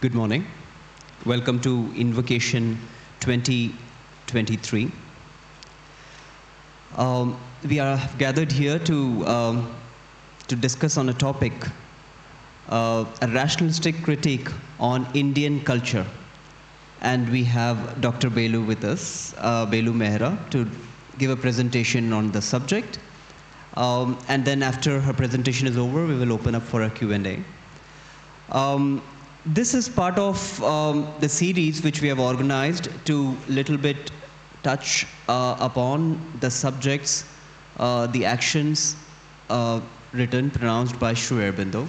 Good morning. Welcome to Invocation 2023. We are gathered here to discuss on a topic, a rationalistic critique on Indian culture. And we have Dr. Beloo with us, Beloo Mehra, to give a presentation on the subject. And then after her presentation is over, we will open up for a Q&A. This is part of the series which we have organized to little bit touch upon the subjects, the actions pronounced by Sri Aurobindo.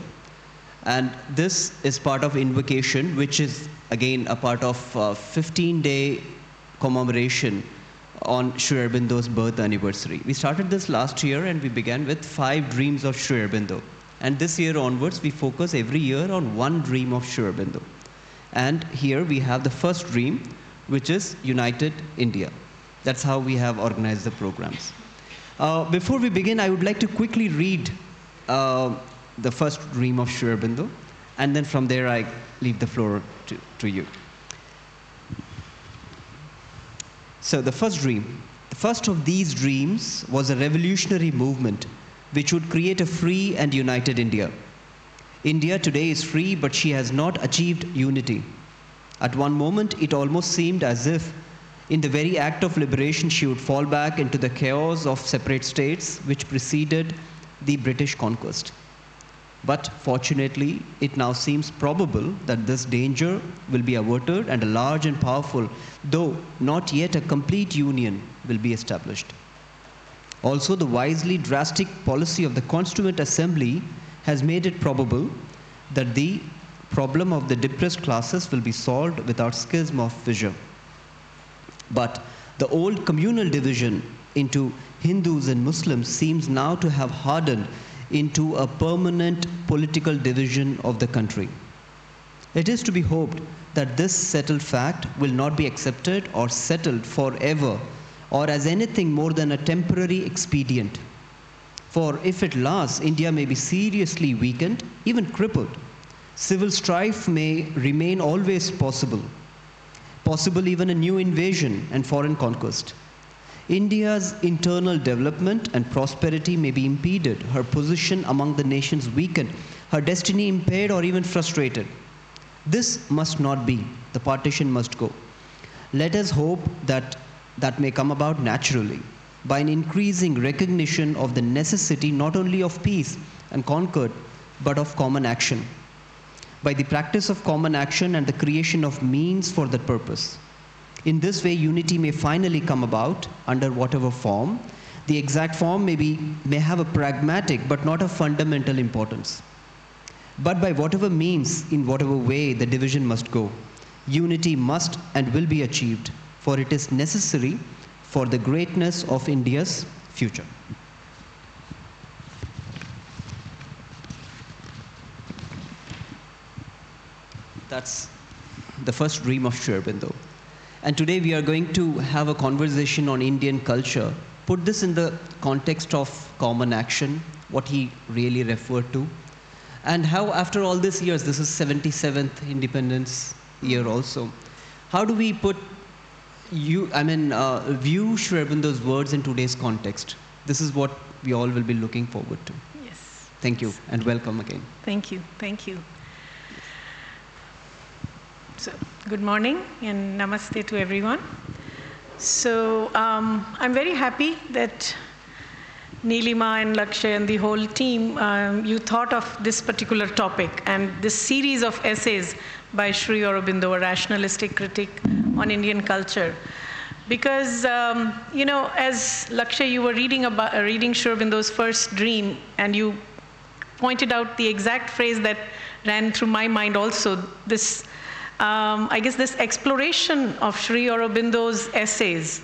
And this is part of Invocation, which is again a part of 15-day commemoration on Sri Aurobindo's birth anniversary. We started this last year and we began with 5 dreams of Sri Aurobindo. And this year onwards, we focus every year on one dream of Sri Aurobindo. And here we have the first dream, which is United India. That's how we have organized the programs. Before we begin, I would like to quickly read the first dream of Sri Aurobindo, and then from there I leave the floor to you. So the first dream. The first of these dreams was a revolutionary movement which would create a free and united India. India today is free, but she has not achieved unity. At one moment, it almost seemed as if, in the very act of liberation, she would fall back into the chaos of separate states which preceded the British conquest. But fortunately, it now seems probable that this danger will be averted and a large and powerful, though not yet a complete union, will be established. Also, the wisely drastic policy of the Constituent Assembly has made it probable that the problem of the depressed classes will be solved without schism of fissure. But the old communal division into Hindus and Muslims seems now to have hardened into a permanent political division of the country. It is to be hoped that this settled fact will not be accepted or settled forever, or as anything more than a temporary expedient. For if it lasts, India may be seriously weakened, even crippled. Civil strife may remain always possible even a new invasion and foreign conquest. India's internal development and prosperity may be impeded, her position among the nations weakened, her destiny impaired or even frustrated. This must not be. The partition must go. Let us hope that may come about naturally, by an increasing recognition of the necessity not only of peace and concord, but of common action. By the practice of common action and the creation of means for that purpose. In this way, unity may finally come about under whatever form. The exact form may have a pragmatic but not a fundamental importance. But by whatever means, in whatever way, the division must go. Unity must and will be achieved, for it is necessary for the greatness of India's future. That's the first dream of Sri Aurobindo. And today we are going to have a conversation on Indian culture. Put this in the context of common action, what he really referred to, and how after all these years, this is 77th independence year also, how do we put view Sri Aurobindo's words in today's context? This is what we all will be looking forward to. Yes. Thank you, and welcome again. Thank you. Thank you. So, good morning and namaste to everyone. So, I'm very happy that Neelima and Lakshay and the whole team, you thought of this particular topic and this series of essays by Sri Aurobindo, a rationalistic critic on Indian culture. Because, as Lakshay, you were reading Sri Aurobindo's first dream, and you pointed out the exact phrase that ran through my mind also. This, I guess this exploration of Sri Aurobindo's essays,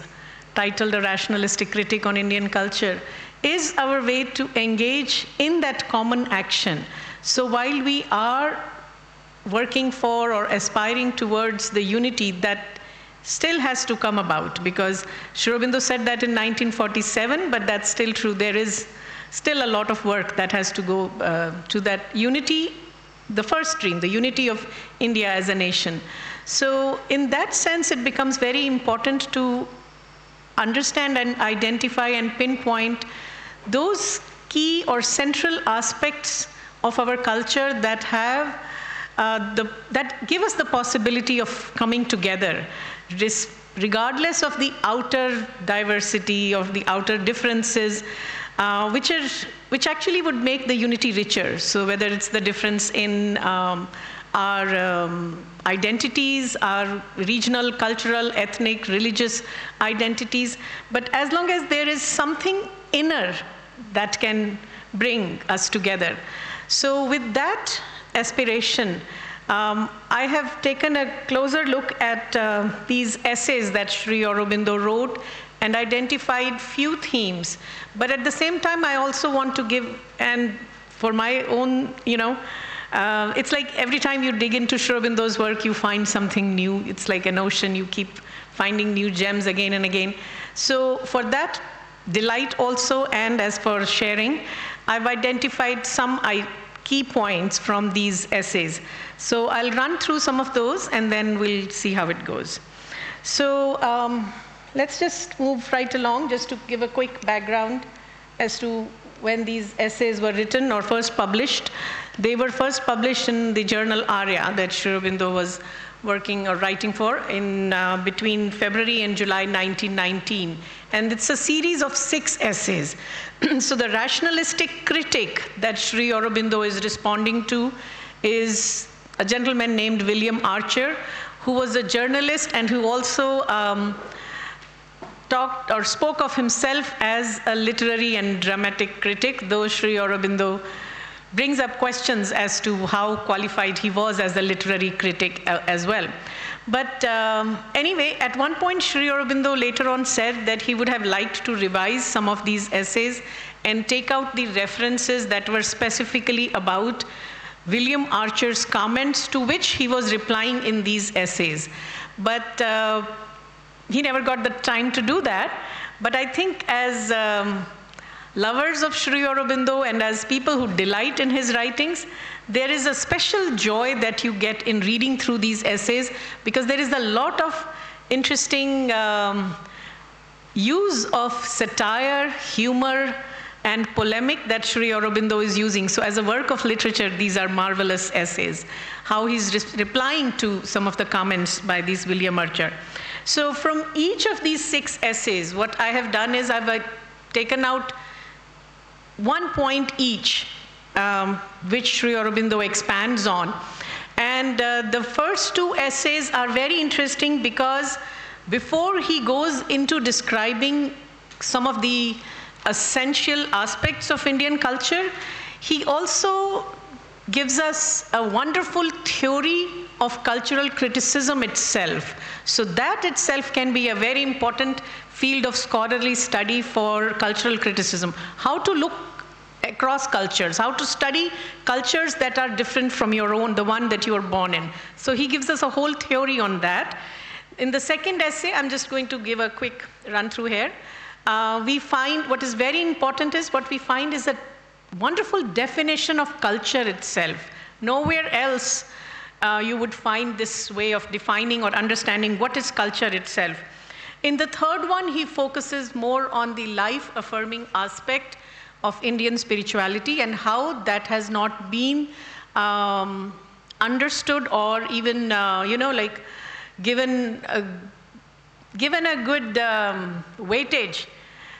titled A Rationalistic Critic on Indian Culture, is our way to engage in that common action. So while we are working for or aspiring towards the unity that still has to come about, because Sri Aurobindo said that in 1947, but that's still true. There is still a lot of work that has to go to that unity the first dream, the unity of India as a nation. So in that sense, it becomes very important to understand and identify and pinpoint those key or central aspects of our culture that have that give us the possibility of coming together, regardless of the outer diversity, of the outer differences, which actually would make the unity richer. So whether it's the difference in our identities, our regional, cultural, ethnic, religious identities, but as long as there is something inner that can bring us together. So with that aspiration, I have taken a closer look at these essays that Sri Aurobindo wrote and identified few themes. But at the same time, I also want to give, and for my own, it's like every time you dig into Sri Aurobindo's work, you find something new. It's like an ocean. You keep finding new gems again and again. So for that delight also, and as for sharing, I've identified some key points from these essays. So I'll run through some of those, and then we'll see how it goes. So let's just move right along, just to give a quick background as to when these essays were written or first published. They were first published in the journal Arya that Sri Aurobindo was working or writing for in between February and July 1919. And it's a series of 6 essays. So the rationalistic critic that Sri Aurobindo is responding to is a gentleman named William Archer, who was a journalist and who also talked or spoke of himself as a literary and dramatic critic, though Sri Aurobindo brings up questions as to how qualified he was as a literary critic as well. But anyway, at one point, Sri Aurobindo later on said that he would have liked to revise some of these essays and take out the references that were specifically about William Archer's comments, to which he was replying in these essays. But he never got the time to do that. But I think as lovers of Sri Aurobindo and as people who delight in his writings, there is a special joy that you get in reading through these essays, because there is a lot of interesting use of satire, humor, and polemic that Sri Aurobindo is using. So as a work of literature, these are marvelous essays, how he's replying to some of the comments by these William Archer. So from each of these 6 essays, what I have done is I've taken out 1 point each, which Sri Aurobindo expands on. And the first 2 essays are very interesting because before he goes into describing some of the essential aspects of Indian culture, he also gives us a wonderful theory of cultural criticism itself. So that itself can be a very important field of scholarly study for cultural criticism. How to look across cultures, how to study cultures that are different from your own, the one that you were born in. So he gives us a whole theory on that. In the second essay, I'm just going to give a quick run through here. We find what is very important is what we find is a wonderful definition of culture itself. Nowhere else you would find this way of defining or understanding what is culture itself. In the third one, he focuses more on the life-affirming aspect of Indian spirituality and how that has not been understood or even, given a good weightage,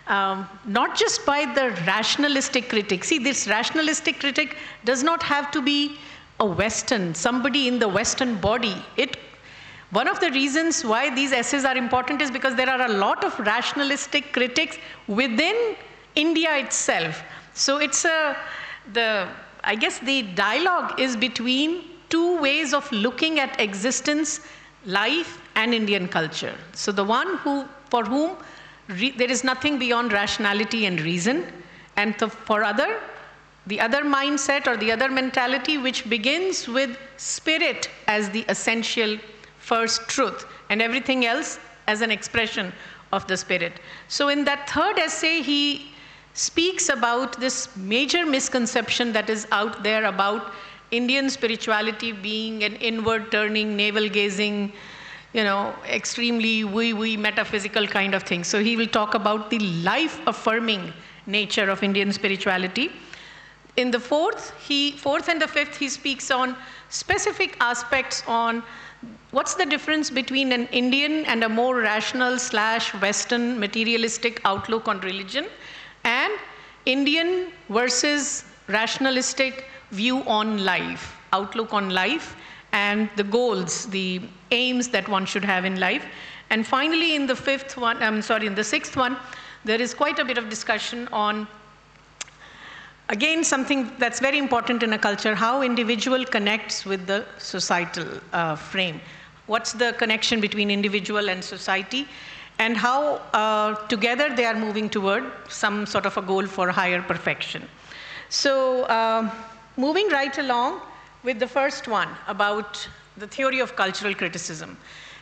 not just by the rationalistic critic. See, this rationalistic critic does not have to be a Western, somebody in the Western body. One of the reasons why these essays are important is because there are a lot of rationalistic critics within India itself. So it's I guess the dialogue is between 2 ways of looking at existence, life, and Indian culture. So the one for whom there is nothing beyond rationality and reason, and for the other mindset or the other mentality which begins with spirit as the essential first truth, and everything else as an expression of the spirit. So in that third essay, he speaks about this major misconception that is out there about Indian spirituality being an inward turning, navel gazing, extremely wee metaphysical kind of thing. So he will talk about the life affirming nature of Indian spirituality. In the fourth and the fifth, he speaks on specific aspects on what's the difference between an Indian and a more rational / Western materialistic outlook on religion, and Indian versus rationalistic view on life, outlook on life, and the goals, the aims that one should have in life. And finally, in the sixth one, there is quite a bit of discussion on, again, something that's very important in a culture, how individual connects with the societal frame. What's the connection between individual and society, and how together they are moving toward some sort of a goal for higher perfection. So moving right along with the first one about the theory of cultural criticism.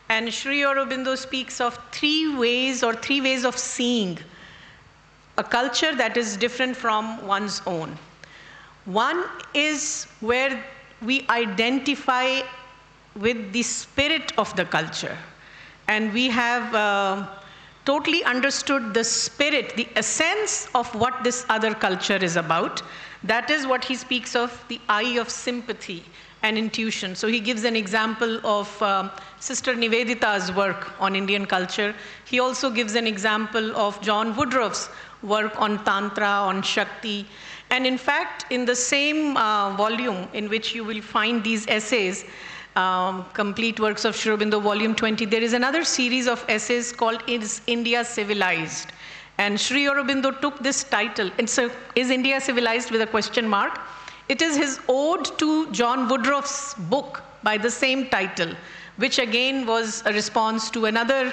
And Sri Aurobindo speaks of three ways of seeing a culture that is different from one's own. One is where we identify with the spirit of the culture. And we have totally understood the spirit, the essence of what this other culture is about. That is what he speaks of, the eye of sympathy and intuition. So he gives an example of Sister Nivedita's work on Indian culture. He also gives an example of John Woodruff's work on Tantra, on Shakti. And in fact, in the same volume in which you will find these essays, Complete Works of Sri Aurobindo, Volume 20, there is another series of essays called Is India Civilized? And Sri Aurobindo took this title. So, Is India Civilized with a question mark? It is his ode to John Woodruff's book by the same title, which again was a response to another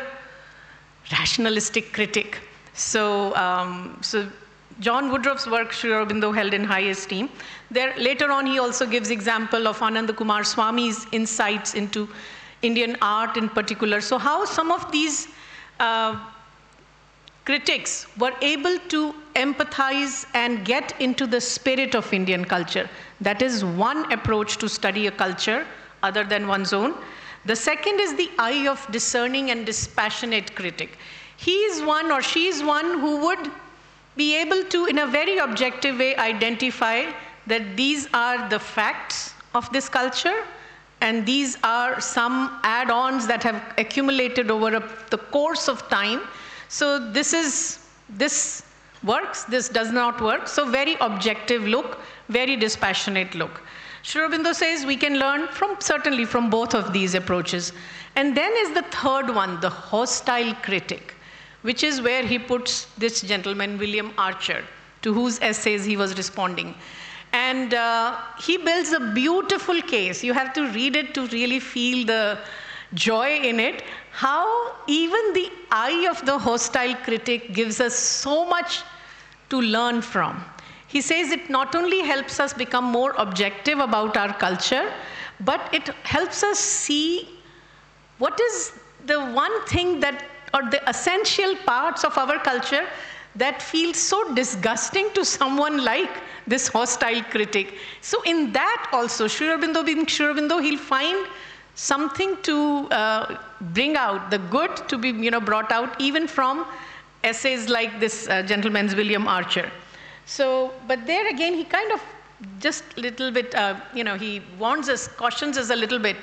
rationalistic critic. So, John Woodruff's work, Sri Aurobindo held in high esteem. There, later on, he also gives example of Ananda Kumar Swami's insights into Indian art in particular. So how some of these critics were able to empathize and get into the spirit of Indian culture. That is one approach to study a culture other than one's own. The second is the eye of discerning and dispassionate critic. He is one or she is one who would be able to, in a very objective way, identify that these are the facts of this culture, and these are some add-ons that have accumulated over the course of time. So this works, this does not work. So very objective look, very dispassionate look. Sri Aurobindo says we can learn certainly from both of these approaches. And then is the third one, the hostile critic, which is where he puts this gentleman, William Archer, to whose essays he was responding. And he builds a beautiful case. You have to read it to really feel the joy in it, how even the eye of the hostile critic gives us so much to learn from. He says it not only helps us become more objective about our culture, but it helps us see what is the one thing that, or the essential parts of our culture that feels so disgusting to someone like this hostile critic. So in that also, Sri Aurobindo being Sri Aurobindo, he'll find something to bring out, the good to be brought out even from essays like this gentleman's William Archer. So, but there again, he kind of just a little bit, he warns us, cautions us a little bit.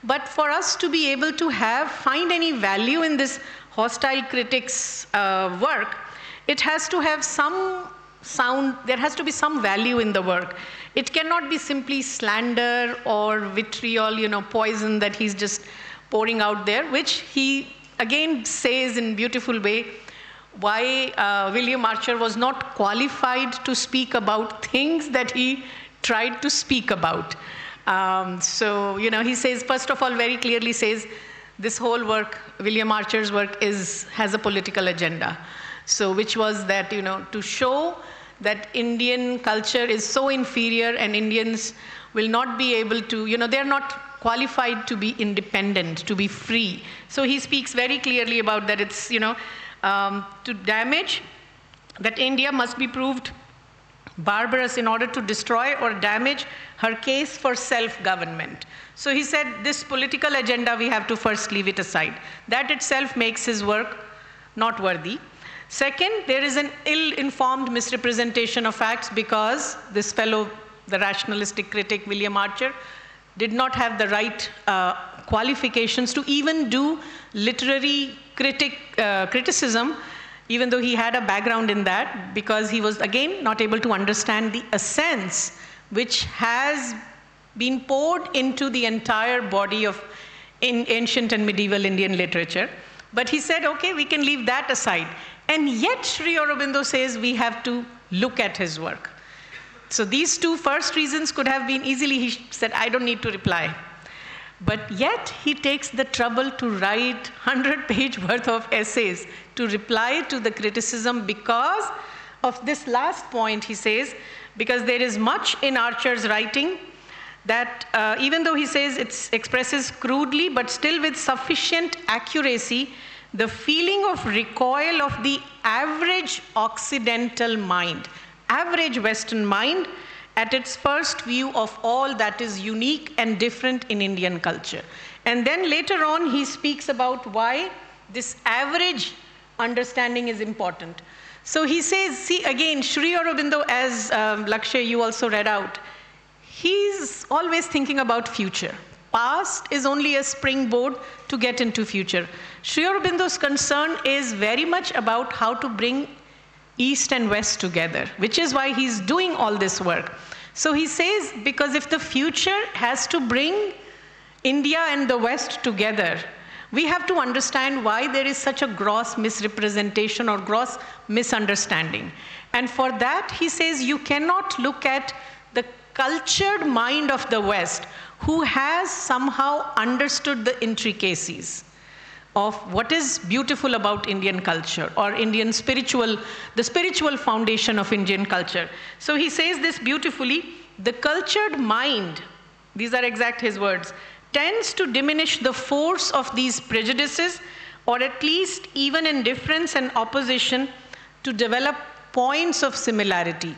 But for us to be able to find any value in this hostile critic's work, it has to have there has to be some value in the work. It cannot be simply slander or vitriol, poison that he's just pouring out there, which he again says in beautiful way why William Archer was not qualified to speak about things that he tried to speak about. So, he says, first of all, very clearly says, this whole work, William Archer's work, has a political agenda. So, which was that, to show that Indian culture is so inferior and Indians will not be able to, they're not qualified to be independent, to be free. So he speaks very clearly about that it's, to damage, that India must be proved barbarous in order to destroy or damage her case for self-government. So he said, this political agenda, we have to first leave it aside. That itself makes his work not worthy. Second, there is an ill-informed misrepresentation of facts because this fellow, the rationalistic critic, William Archer, did not have the right qualifications to even do literary criticism, even though he had a background in that, because he was, again, not able to understand the essence which has been poured into the entire body of ancient and medieval Indian literature. But he said, okay, we can leave that aside. And yet, Sri Aurobindo says we have to look at his work. So these two first reasons could have been easily, he said, I don't need to reply. But yet, he takes the trouble to write 100-page worth of essays to reply to the criticism because of this last point, he says, because there is much in Archer's writing that even though he says it expresses crudely, but still with sufficient accuracy, the feeling of recoil of the average Occidental mind, average Western mind, at its first view of all that is unique and different in Indian culture. And then later on, he speaks about why this average understanding is important. So he says, see, again, Sri Aurobindo, as Lakshay, you also read out, he's always thinking about future. Past is only a springboard to get into future. Sri Aurobindo's concern is very much about how to bring East and West together, which is why he's doing all this work. So he says, because if the future has to bring India and the West together, we have to understand why there is such a gross misrepresentation or gross misunderstanding. And for that, he says, you cannot look at the cultured mind of the West, who has somehow understood the intricacies of what is beautiful about Indian culture or Indian spiritual, the spiritual foundation of Indian culture. So he says this beautifully, the cultured mind, these are exact his words, tends to diminish the force of these prejudices, or at least even in difference and opposition, to develop points of similarity.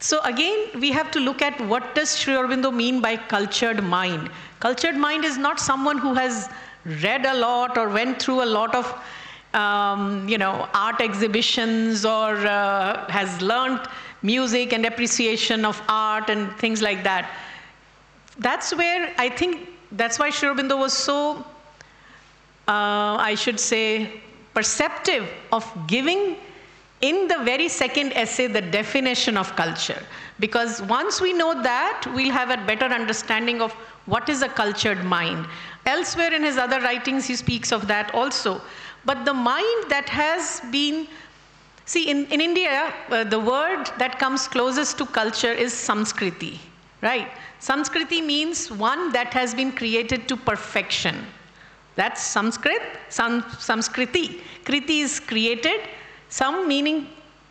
So again, we have to look at what does Sri Aurobindo mean by cultured mind. Cultured mind is not someone who has read a lot or went through a lot of art exhibitions or has learned music and appreciation of art and things like that. That's where I think, that's why Sri Aurobindo was so, I should say, perceptive of giving in the very second essay the definition of culture. Because once we know that, we'll have a better understanding of what is a cultured mind. Elsewhere in his other writings, he speaks of that also. But the mind that has been, see, in India, the word that comes closest to culture is Samskriti, right? Samskriti means one that has been created to perfection. That's Sanskrit, Samskriti. Kriti is created, some meaning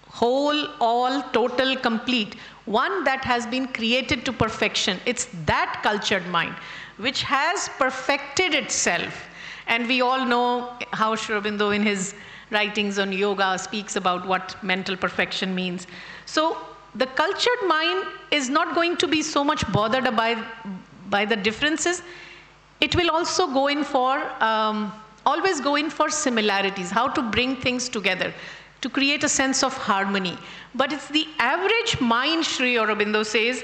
whole, all, total, complete. One that has been created to perfection. It's that cultured mind which has perfected itself. And we all know how Sri Aurobindo in his writings on yoga speaks about what mental perfection means. So the cultured mind is not going to be so much bothered by the differences. It will also go in for, always go in for similarities, how to bring things together, to create a sense of harmony. But it's the average mind, Sri Aurobindo says,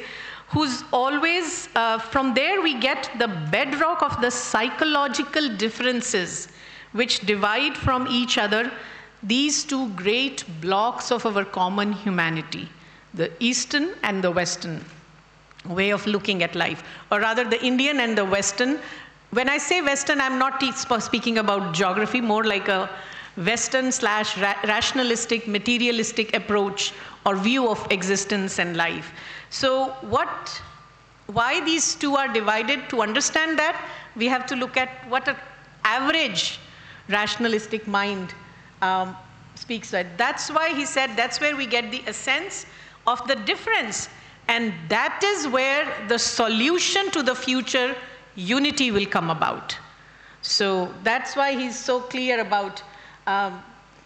who's always, from there we get the bedrock of the psychological differences which divide from each other these two great blocks of our common humanity, the Eastern and the Western way of looking at life, or rather the Indian and the Western. When I say Western, I'm not speaking about geography, more like a Western / rationalistic, materialistic approach or view of existence and life. So why these two are divided? To understand that, we have to look at what an average rationalistic mind speaks of. That's why he said that's where we get the essence of the difference. And that is where the solution to the future unity will come about. So that's why he's so clear about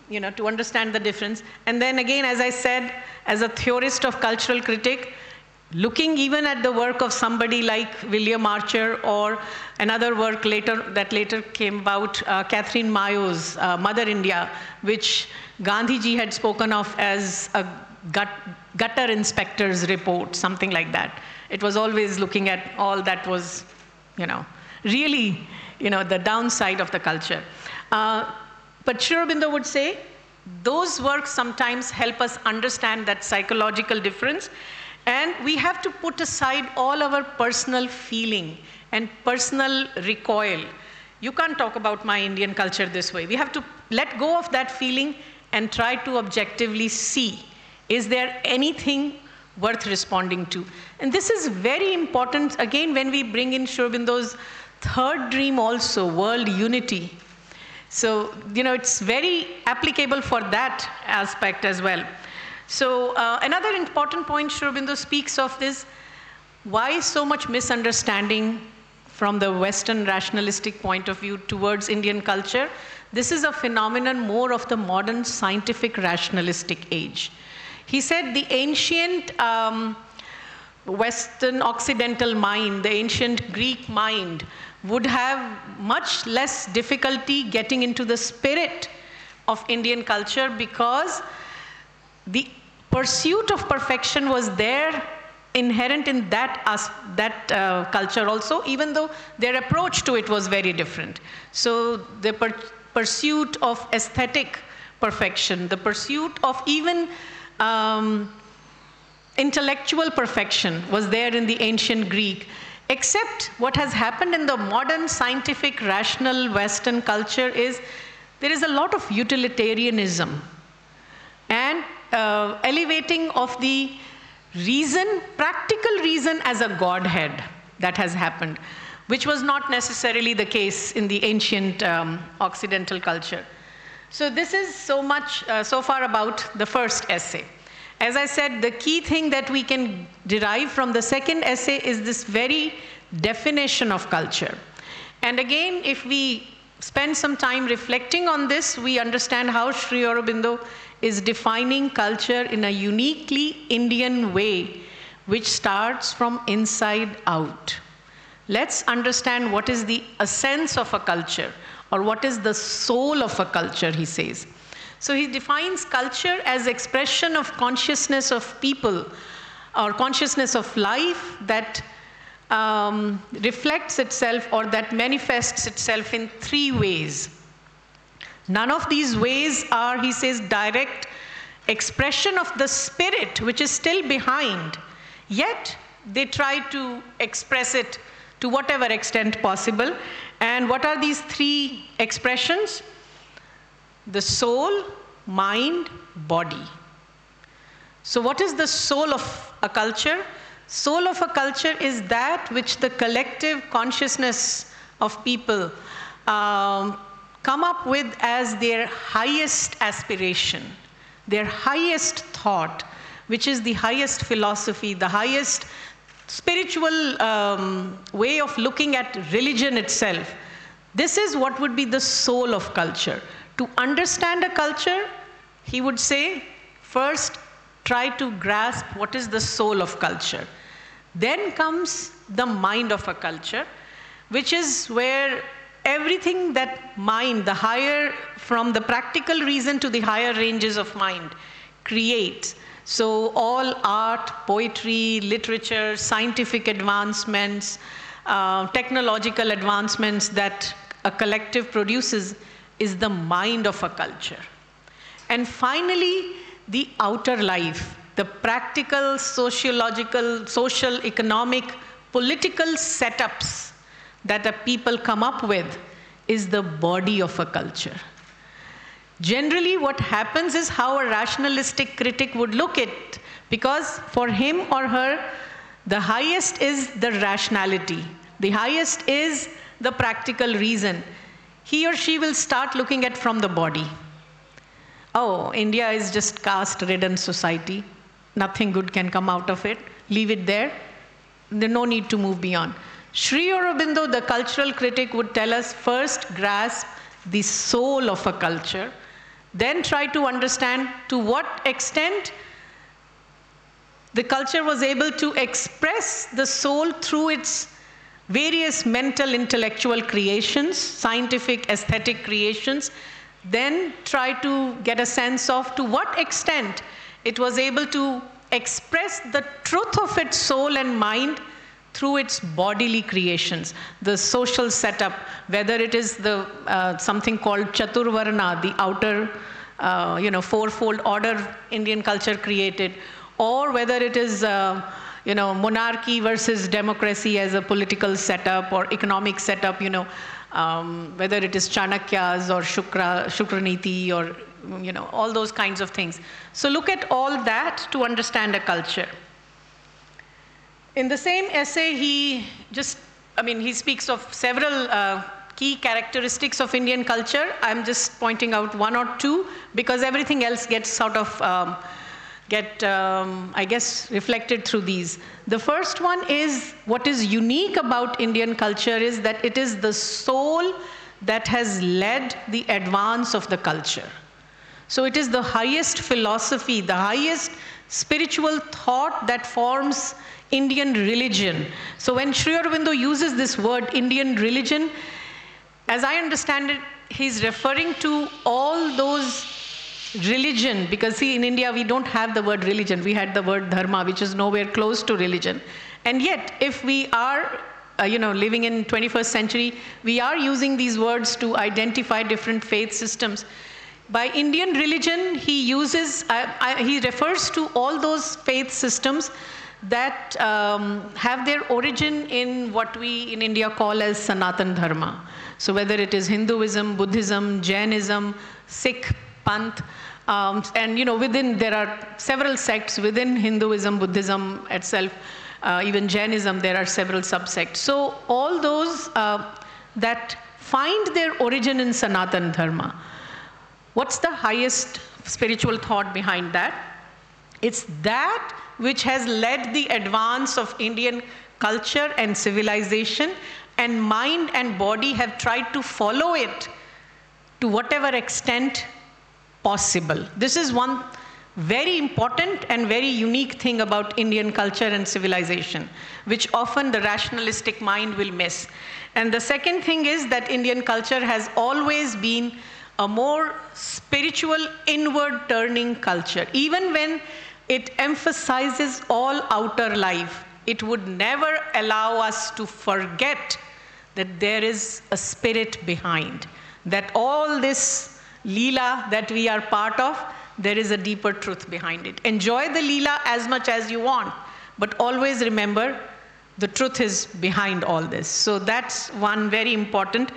to understand the difference. And then again, as I said, as a theorist of cultural critic, looking even at the work of somebody like William Archer or another work that later came about, Catherine Mayo's Mother India, which Gandhiji had spoken of as a gutter inspector's report, something like that. It was always looking at all that was, really, the downside of the culture. But Sri Aurobindo would say, those works sometimes help us understand that psychological difference, and we have to put aside all our personal feeling and personal recoil. You can't talk about my Indian culture this way. We have to let go of that feeling and try to objectively see, is there anything worth responding to? And this is very important, again, when we bring in Sri Aurobindo's third dream also, world unity. So, it's very applicable for that aspect as well. So, another important point Sri Aurobindo speaks of is why so much misunderstanding from the Western rationalistic point of view towards Indian culture. This is a phenomenon more of the modern scientific rationalistic age. He said the ancient Western Occidental mind, the ancient Greek mind, would have much less difficulty getting into the spirit of Indian culture because the pursuit of perfection was there, inherent in that culture also, even though their approach to it was very different. So the pursuit of aesthetic perfection, the pursuit of even intellectual perfection was there in the ancient Greek. Except what has happened in the modern scientific rational Western culture is there is a lot of utilitarianism and elevating of the reason, practical reason as a godhead that has happened, which was not necessarily the case in the ancient Occidental culture. So this is so far about the first essay. As I said, the key thing that we can derive from the second essay is this very definition of culture. And again, if we spend some time reflecting on this, we understand how Sri Aurobindo is defining culture in a uniquely Indian way, which starts from inside out. Let's understand what is the essence of a culture, or what is the soul of a culture, he says. So he defines culture as expression of consciousness of people, or consciousness of life that reflects itself or that manifests itself in three ways. None of these ways are, he says, direct expression of the spirit, which is still behind, yet they try to express it to whatever extent possible. And what are these three expressions? The soul, mind, body. So what is the soul of a culture? Soul of a culture is that which the collective consciousness of people come up with as their highest aspiration, their highest thought, which is the highest philosophy, the highest spiritual way of looking at religion itself. This is what would be the soul of culture. To understand a culture, he would say, first try to grasp what is the soul of culture. Then comes the mind of a culture, which is where everything that mind, the higher, from the practical reason to the higher ranges of mind, creates. So all art, poetry, literature, scientific advancements, technological advancements that a collective produces is the mind of a culture. And finally, the outer life, the practical, sociological, social, economic, political setups that a people come up with is the body of a culture. Generally, what happens is how a rationalistic critic would look at it, because for him or her, the highest is the rationality. The highest is the practical reason. He or she will start looking at from the body. Oh, India is just caste-ridden society. Nothing good can come out of it. Leave it there. There's no need to move beyond. Sri Aurobindo, the cultural critic, would tell us first grasp the soul of a culture, then try to understand to what extent the culture was able to express the soul through its various mental, intellectual creations, scientific, aesthetic creations, then try to get a sense of to what extent it was able to express the truth of its soul and mind through its bodily creations, the social setup, whether it is the something called Chaturvarna, the outer, fourfold order Indian culture created, or whether it is, monarchy versus democracy as a political setup or economic setup, whether it is Chanakya's or Shukraniti or, all those kinds of things. So look at all that to understand a culture. In the same essay, he speaks of several key characteristics of Indian culture. I'm just pointing out one or two because everything else gets sort of, reflected through these. The first one is what is unique about Indian culture is that it is the soul that has led the advance of the culture. So it is the highest philosophy, the highest spiritual thought that forms Indian religion. So when Sri Aurobindo uses this word Indian religion, as I understand it, he's referring to all those religion, because see, in India we don't have the word religion, we had the word dharma, which is nowhere close to religion. And yet, if we are living in 21st century, we are using these words to identify different faith systems. By Indian religion, he refers to all those faith systems that have their origin in what we in India call as Sanatan Dharma. So whether it is Hinduism, Buddhism, Jainism, Sikh, Panth, and within there are several sects within Hinduism, Buddhism itself, even Jainism, there are several subsects. So all those that find their origin in Sanatan Dharma. What's the highest spiritual thought behind that? It's that which has led the advance of Indian culture and civilization, and mind and body have tried to follow it to whatever extent possible. This is one very important and very unique thing about Indian culture and civilization, which often the rationalistic mind will miss. And the second thing is that Indian culture has always been a more spiritual, inward turning culture. Even when it emphasizes all outer life, it would never allow us to forget that there is a spirit behind, that all this Leela that we are part of, there is a deeper truth behind it. Enjoy the Leela as much as you want, but always remember the truth is behind all this. So that's one very important.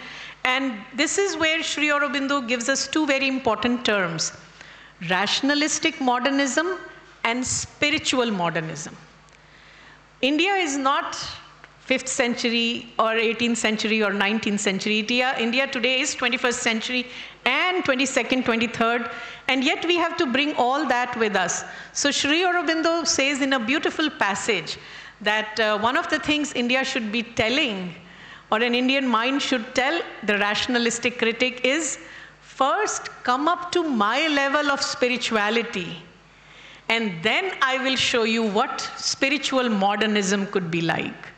And this is where Sri Aurobindo gives us two very important terms: rationalistic modernism and spiritual modernism. India is not 5th century or 18th century or 19th century. India today is 21st century and 22nd, 23rd, and yet we have to bring all that with us. So Sri Aurobindo says in a beautiful passage that one of the things India should be telling, or an Indian mind should tell the rationalistic critic, is first come up to my level of spirituality, and then I will show you what spiritual modernism could be like.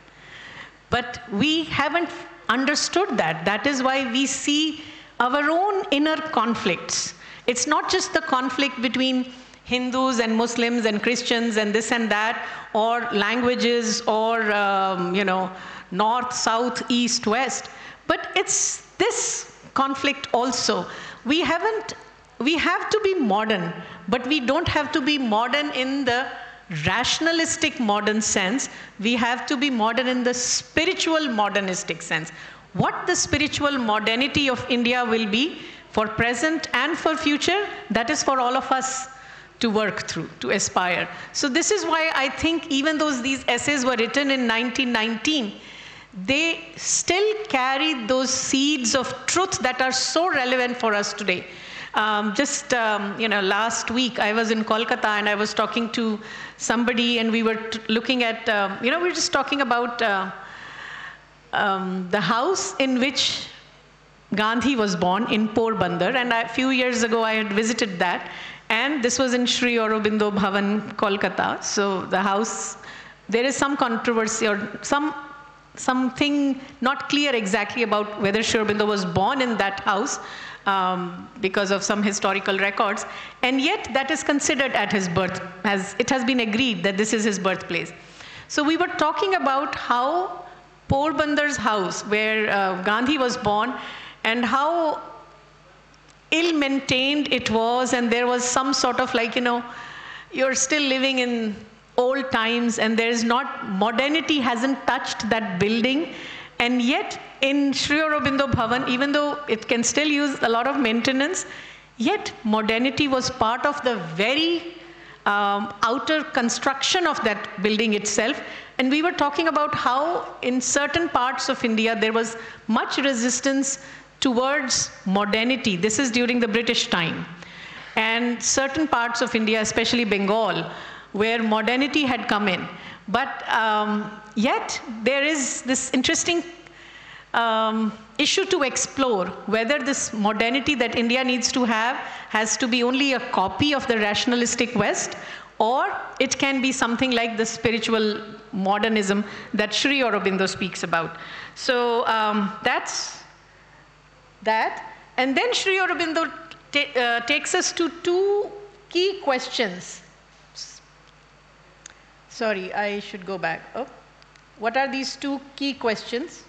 But we haven't understood that. That is why we see our own inner conflicts. It's not just the conflict between Hindus and Muslims and Christians and this and that, or languages, or north, south, east, west, but it's this conflict also. We have to be modern, but we don't have to be modern in the rationalistic modern sense. We have to be modern in the spiritual modernistic sense. What the spiritual modernity of India will be for present and for future, that is for all of us to work through, to aspire. So this is why I think even though these essays were written in 1919, they still carry those seeds of truth that are so relevant for us today. Last week I was in Kolkata and I was talking to somebody, and we were looking at, we were just talking about the house in which Gandhi was born in Porbandar, and a few years ago I had visited that, and this was in Sri Aurobindo Bhavan, Kolkata. So the house, there is some controversy or something not clear exactly about whether Sri Aurobindo was born in that house because of some historical records, and yet that is considered at his birth, as it has been agreed that this is his birthplace. So we were talking about how Porbandar's house, where Gandhi was born, and how ill-maintained it was, and there was some sort of like, you're still living in old times, and there's not, modernity hasn't touched that building, and yet in Sri Aurobindo Bhavan, even though it can still use a lot of maintenance, yet modernity was part of the very outer construction of that building itself. And we were talking about how in certain parts of India there was much resistance towards modernity. This is during the British time. And certain parts of India, especially Bengal, where modernity had come in. But yet there is this interesting issue to explore, whether this modernity that India needs to have has to be only a copy of the rationalistic West, or it can be something like the spiritual modernism that Sri Aurobindo speaks about. So that's that. And then Sri Aurobindo takes us to two key questions. Sorry, I should go back. Oh, what are these two key questions?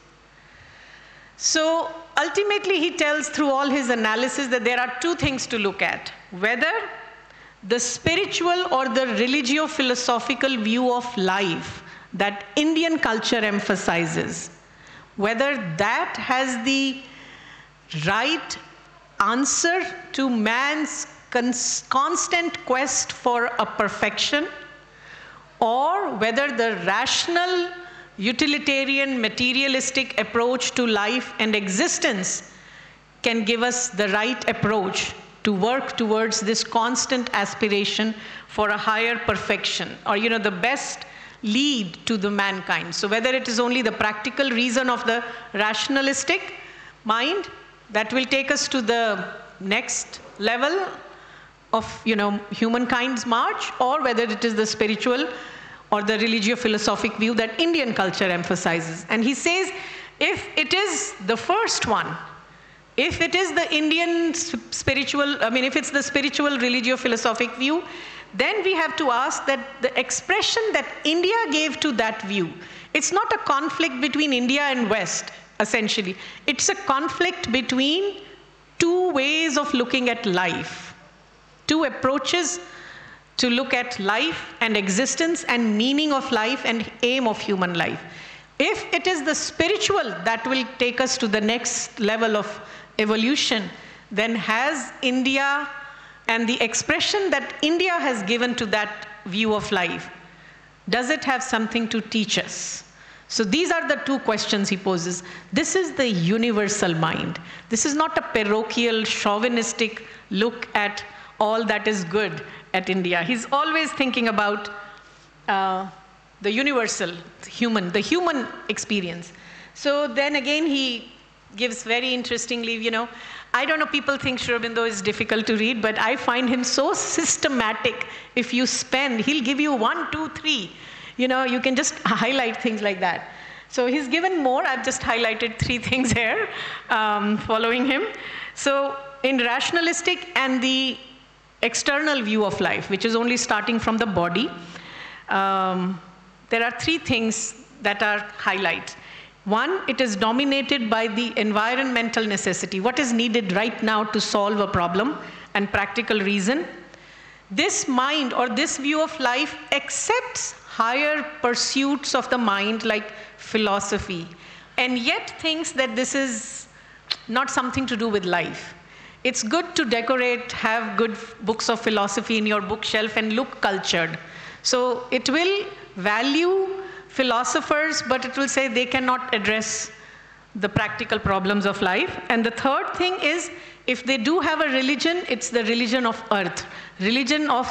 So ultimately he tells through all his analysis that there are two things to look at: whether the spiritual or the religio-philosophical view of life that Indian culture emphasizes, whether that has the right answer to man's constant quest for a perfection, or whether the rational, utilitarian, materialistic approach to life and existence can give us the right approach to work towards this constant aspiration for a higher perfection, or the best lead to the mankind. So whether it is only the practical reason of the rationalistic mind that will take us to the next level of humankind's march, or whether it is the spiritual or the religio-philosophic view that Indian culture emphasizes. And he says, if it is the first one, if it is the Indian spiritual, if it's the spiritual religio-philosophic view, then we have to ask that the expression that India gave to that view, it's not a conflict between India and West, essentially. It's a conflict between two ways of looking at life, two approaches to look at life and existence and meaning of life and aim of human life. If it is the spiritual that will take us to the next level of evolution, then has India and the expression that India has given to that view of life, does it have something to teach us? So these are the two questions he poses. This is the universal mind. This is not a parochial, chauvinistic look at all that is good at India. He's always thinking about the universal, the human experience. So then again, he gives very interestingly, I don't know, people think Sri Aurobindo is difficult to read, but I find him so systematic. If you he'll give you 1, 2, 3. You can just highlight things like that. So he's given more. I've just highlighted 3 things here following him. So in rationalistic and the external view of life, which is only starting from the body, there are 3 things that are highlights. One, it is dominated by the environmental necessity. What is needed right now to solve a problem and practical reason? This mind or this view of life accepts higher pursuits of the mind like philosophy, and yet thinks that this is not something to do with life. It's good to decorate, have good books of philosophy in your bookshelf and look cultured. So it will value philosophers, but it will say they cannot address the practical problems of life. And the third thing is, if they do have a religion, it's the religion of earth. Religion of,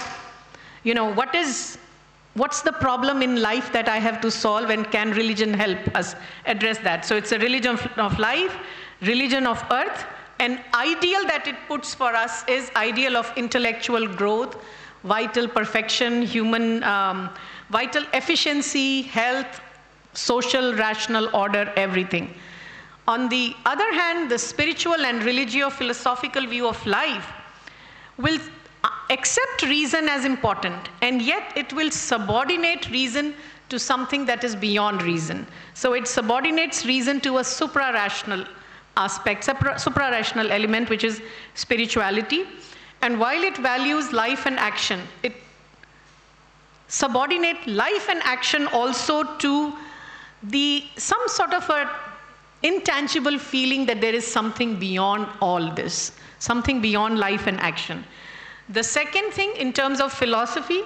what's the problem in life that I have to solve, and can religion help us address that? So it's a religion of life, religion of earth. An ideal that it puts for us is ideal of intellectual growth, vital perfection, human vital efficiency, health, social, rational order, everything. On the other hand, the spiritual and religio-philosophical view of life will accept reason as important, and yet it will subordinate reason to something that is beyond reason. So it subordinates reason to a supra-rational aspect, supra-rational element, which is spirituality. And while it values life and action, it subordinates life and action also to some sort of a intangible feeling that there is something beyond all this, something beyond life and action. The second thing, in terms of philosophy,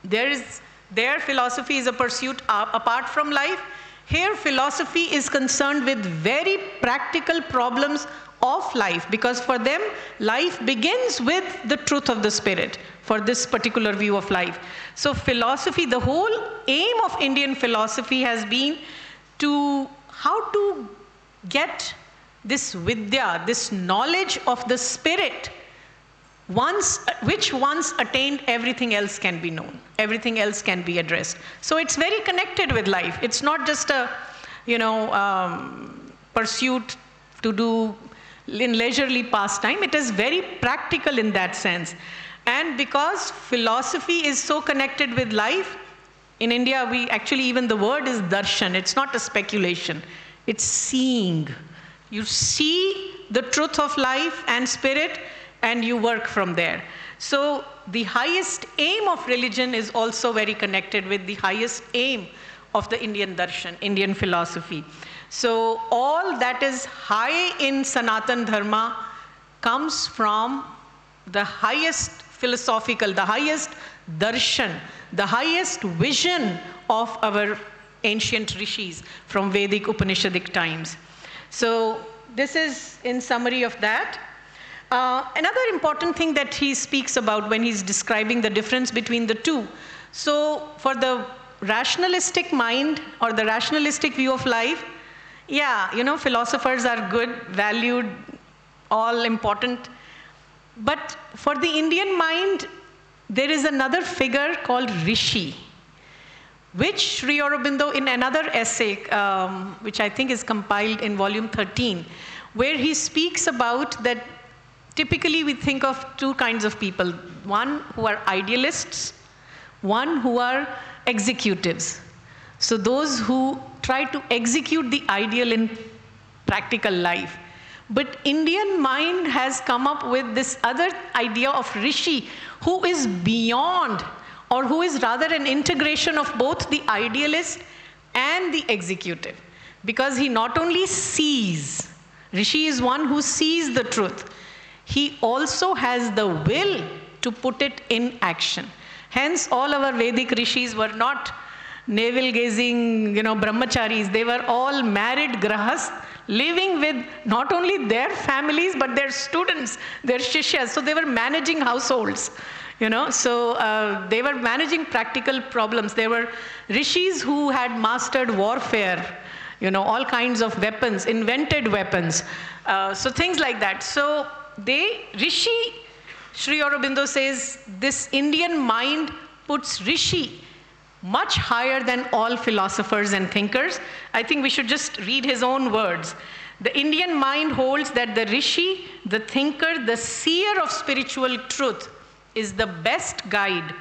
their philosophy is a pursuit apart from life. Here, philosophy is concerned with very practical problems of life, because for them, life begins with the truth of the spirit, for this particular view of life. So philosophy, the whole aim of Indian philosophy has been how to get this vidya, this knowledge of the spirit, which once attained, everything else can be known, everything else can be addressed. So it's very connected with life. It's not just a pursuit to do in leisurely pastime. It is very practical in that sense. And because philosophy is so connected with life, in India, even the word is darshan. It's not a speculation. It's seeing. You see the truth of life and spirit, and you work from there. So the highest aim of religion is also very connected with the highest aim of the Indian darshan, Indian philosophy. So all that is high in Sanatan Dharma comes from the highest philosophical, the highest darshan, the highest vision of our ancient rishis from Vedic Upanishadic times. So this is in summary of that. Another important thing that he speaks about when he's describing the difference between the two. So for the rationalistic mind or the rationalistic view of life, philosophers are good, valued, all important. But for the Indian mind, there is another figure called Rishi, which Sri Aurobindo, in another essay, which I think is compiled in volume 13, where he speaks about that typically we think of two kinds of people. One who are idealists, one who are executives. So those who try to execute the ideal in practical life. But Indian mind has come up with this other idea of Rishi, who is beyond, or who is rather an integration of both the idealist and the executive. Because he not only sees, Rishi is one who sees the truth, he also has the will to put it in action. Hence, all our Vedic rishis were not navel-gazing, brahmacharis. They were all married grahas, living with not only their families, but their students, their shishyas. So they were managing households, So they were managing practical problems. There were rishis who had mastered warfare, all kinds of weapons, invented weapons. So things like that. So Rishi, Sri Aurobindo says, this Indian mind puts Rishi much higher than all philosophers and thinkers. I think we should just read his own words. The Indian mind holds that the Rishi, the thinker, the seer of spiritual truth is the best guide